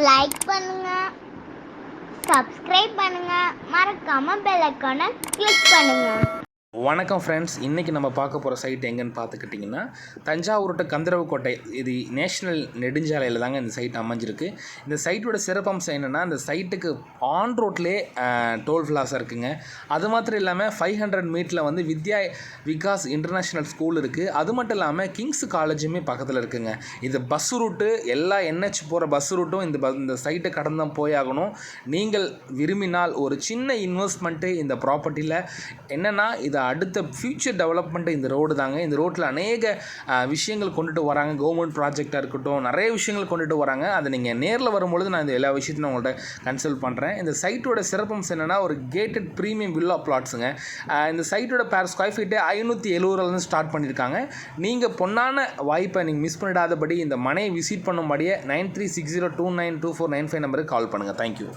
Like பண்ணுங்க, subscribe பண்ணுங்க, மறக்காம பெல் ஐகானை கிளிக் பண்ணுங்க. வணக்கம் ஃப்ரெண்ட்ஸ், இன்றைக்கி நம்ம பார்க்க போகிற சைட் எங்கேன்னு பார்த்துக்கிட்டிங்கன்னா தஞ்சாவூர் டு கந்தரவுக்கோட்டை, இது நேஷ்னல் நெடுஞ்சாலையில் தாங்க இந்த சைட் அமைஞ்சிருக்கு. இந்த சைட்டோட சிறப்பம்சம் என்னென்னா, இந்த சைட்டுக்கு ஆன் ரோட்லேயே டோல் பிளாசா இருக்குங்க. அது மாத்திரம் இல்லாமல் 500 மீட்டரில் வந்து வித்யா விகாஸ் இன்டர்நேஷ்னல் ஸ்கூல் இருக்குது. அது மட்டும் இல்லாமல் கிங்ஸ் காலேஜுமே பக்கத்தில் இருக்குங்க. இது பஸ் ரூட்டு, எல்லா NH போகிற பஸ் ரூட்டும் இந்த சைட்டை கடந்து தான் போயாகணும். நீங்கள் விரும்பினால் ஒரு சின்ன இன்வெஸ்ட்மெண்ட்டு இந்த ப்ராப்பர்ட்டியில் என்னென்னா, இது அடுத்த ஃப்யூச்சர் டெவலப்மெண்ட்டு இந்த ரோடு தாங்க. இந்த ரோட்டில் அநேக விஷயங்கள் கொண்டுட்டு வராங்க. கவர்மெண்ட் ப்ராஜெக்டாக இருக்கட்டும், நிறைய விஷயங்கள் கொண்டுட்டு வராங்க. அதை நீங்கள் நேரில் வரும்பொழுது நான் இந்த எல்லா விஷயத்தையும் உங்கள்கிட்ட கன்சல்ட் பண்ணுறேன். இந்த சைட்டோட சிறப்பம்சம் என்னென்னா, ஒரு கேட்டட் ப்ரீமியம் வில்லா பிளாட்ஸுங்க. இந்த சைட்டோட ஸ்கொயர் ஃபீட்டு 570 ஸ்டார்ட் பண்ணியிருக்காங்க. நீங்கள் பொன்னான வாய்ப்பை நீங்கள் மிஸ் பண்ணிடாதபடி இந்த மனையை விசிட் பண்ணும்படியே 9360292495 நம்பருக்கு கால் பண்ணுங்கள். தேங்க்யூ.